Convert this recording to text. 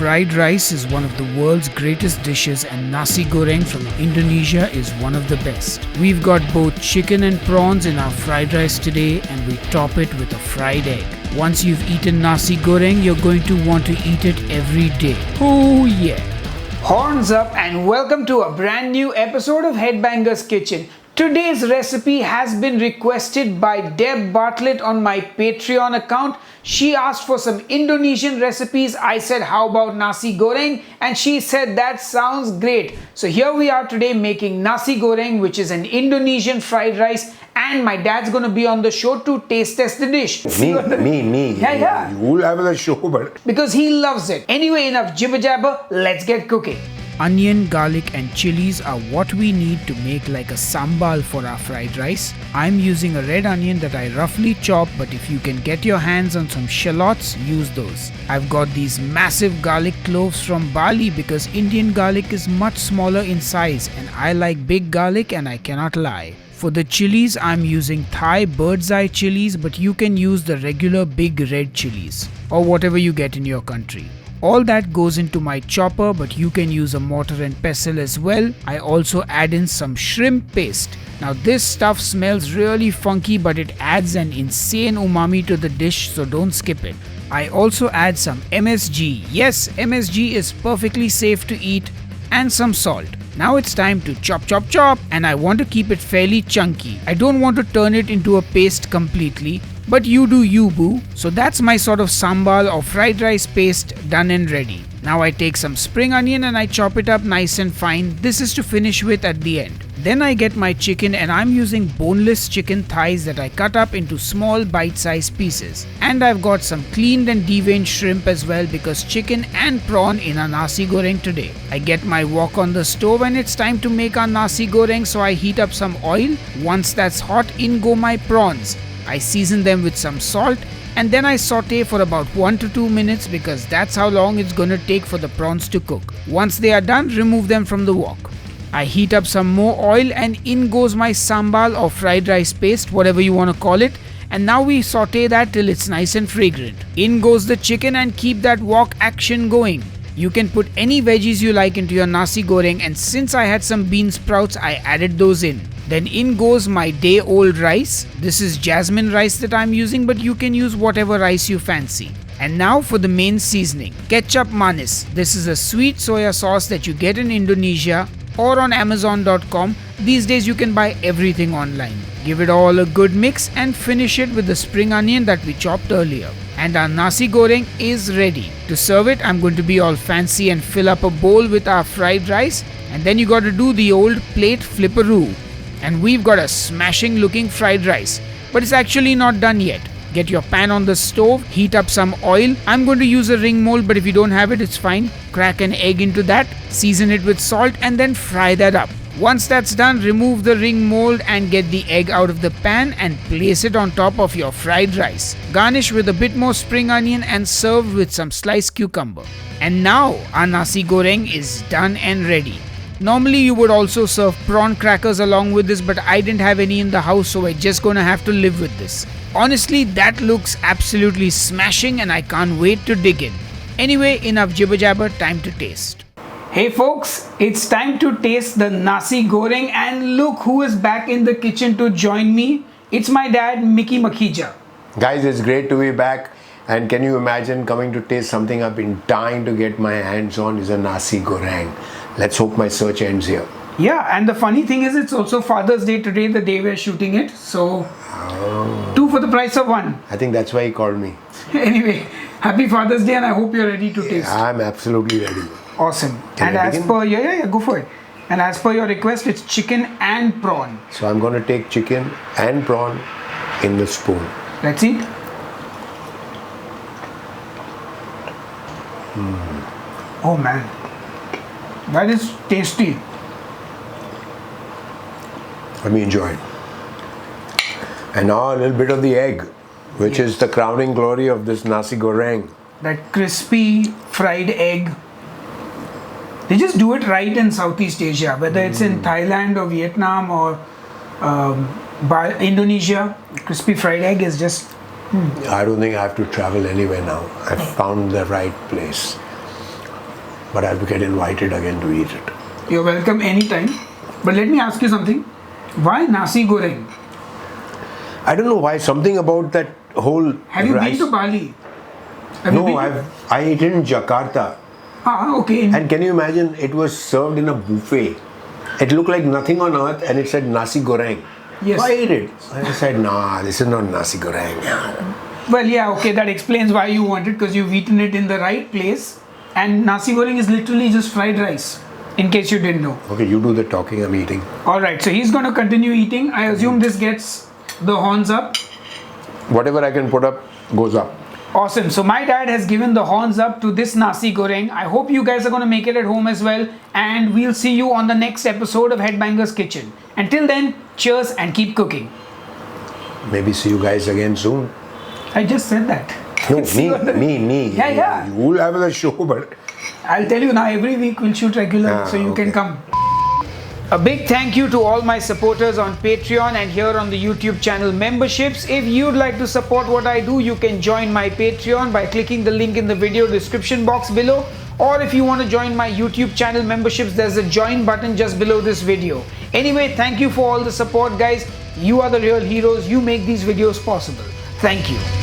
Fried rice is one of the world's greatest dishes and Nasi Goreng from Indonesia is one of the best. We've got both chicken and prawns in our fried rice today and we top it with a fried egg. Once you've eaten Nasi Goreng, you're going to want to eat it every day. Oh yeah! Horns up and welcome to a brand new episode of Headbanger's Kitchen. Today's recipe has been requested by Deb Bartlett on my Patreon account. She asked for some Indonesian recipes. I said, how about Nasi Goreng? And she said, that sounds great. So here we are today making Nasi Goreng, which is an Indonesian fried rice. And my dad's going to be on the show to taste test the dish. Me. Yeah. You will have the show, but... Because he loves it. Anyway, enough jibber jabber. Let's get cooking. Onion, garlic and chilies are what we need to make like a sambal for our fried rice. I'm using a red onion that I roughly chop, but if you can get your hands on some shallots, use those. I've got these massive garlic cloves from Bali because Indian garlic is much smaller in size and I like big garlic and I cannot lie. For the chilies, I'm using Thai bird's eye chilies, but you can use the regular big red chilies or whatever you get in your country. All that goes into my chopper, but you can use a mortar and pestle as well. I also add in some shrimp paste. Now this stuff smells really funky, but it adds an insane umami to the dish, so don't skip it. I also add some MSG. Yes, MSG is perfectly safe to eat, and some salt. Now it's time to chop, and I want to keep it fairly chunky. I don't want to turn it into a paste completely, but you do you, boo. So that's my sort of sambal or fried rice paste done and ready. Now I take some spring onion and I chop it up nice and fine. This is to finish with at the end. Then I get my chicken and I'm using boneless chicken thighs that I cut up into small bite-sized pieces. And I've got some cleaned and deveined shrimp as well because chicken and prawn in our Nasi Goreng today. I get my wok on the stove and it's time to make our Nasi Goreng, so I heat up some oil. Once that's hot, in go my prawns. I season them with some salt and then I saute for about 1 to 2 minutes because that's how long it's gonna take for the prawns to cook. Once they are done, remove them from the wok. I heat up some more oil and in goes my sambal or fried rice paste, whatever you want to call it. And now we saute that till it's nice and fragrant. In goes the chicken and keep that wok action going. You can put any veggies you like into your Nasi Goreng, and since I had some Beansprouts, I added those in. Then in goes my day-old rice. This is jasmine rice that I'm using, but you can use whatever rice you fancy. And now for the main seasoning. Ketchup Manis. This is a sweet soya sauce that you get in Indonesia or on Amazon.com. These days you can buy everything online. Give it all a good mix and finish it with the spring onion that we chopped earlier. And our Nasi Goreng is ready. To serve it, I'm going to be all fancy and fill up a bowl with our fried rice. And then you got to do the old plate flipperoo. And we've got a smashing looking fried rice. But it's actually not done yet. Get your pan on the stove, heat up some oil. I'm going to use a ring mold, but if you don't have it, it's fine. Crack an egg into that, season it with salt and then fry that up. Once that's done, remove the ring mold and get the egg out of the pan and place it on top of your fried rice. Garnish with a bit more spring onion and serve with some sliced cucumber. And now our Nasi Goreng is done and ready. Normally you would also serve prawn crackers along with this, but I didn't have any in the house, so we're just gonna have to live with this. Honestly, that looks absolutely smashing and I can't wait to dig in. Anyway, enough jibber jabber, time to taste. Hey folks, it's time to taste the Nasi Goreng, and look who is back in the kitchen to join me. It's my dad, Mickey Makhija. Guys, it's great to be back. And can you imagine coming to taste something I've been dying to get my hands on is a Nasi Goreng. Let's hope my search ends here. Yeah, and the funny thing is it's also Father's Day today, the day we're shooting it. So, 2 for the price of 1. I think that's why he called me. Anyway, happy Father's Day and I hope you're ready to taste. I'm absolutely ready. Awesome. Can and I as begin? per, yeah, go for it. And as per your request, it's chicken and prawn. So I'm going to take chicken and prawn in the spoon. Let's eat. Oh man, that is tasty. Let me enjoy it. And now a little bit of the egg, which is the crowning glory of this Nasi Goreng. That crispy fried egg. They just do it right in Southeast Asia, whether it's in Thailand or Vietnam or Indonesia. Crispy fried egg is just... I don't think I have to travel anywhere now. I've found the right place. but I'll get invited again to eat it. You're welcome anytime. But let me ask you something. Why Nasi Goreng? I don't know why, something about that whole Have you rice. been to Bali? Have you No, been I ate it in Jakarta. okay. And can you imagine, it was served in a buffet. It looked like nothing on earth and it said Nasi Goreng. Yes. So I ate it. I said, nah, this is not Nasi Goreng. Well, yeah, okay, that explains why you want it, because you've eaten it in the right place. And Nasi Goreng is literally just fried rice, in case you didn't know. Okay, you do the talking, I'm eating. Alright, so he's going to continue eating. I assume this gets the horns up. Whatever I can put up goes up. Awesome. So my dad has given the horns up to this Nasi Goreng. I hope you guys are going to make it at home as well. And we'll see you on the next episode of Headbangers Kitchen. Until then, cheers and keep cooking. Maybe see you guys again soon. I just said that. No, me. Yeah. You will have the show, but... I'll tell you now, every week we'll shoot regular, so you can come. A big thank you to all my supporters on Patreon and here on the YouTube channel memberships. If you'd like to support what I do, you can join my Patreon by clicking the link in the video description box below. Or if you want to join my YouTube channel memberships, there's a join button just below this video. Anyway, thank you for all the support, guys. You are the real heroes. You make these videos possible. Thank you.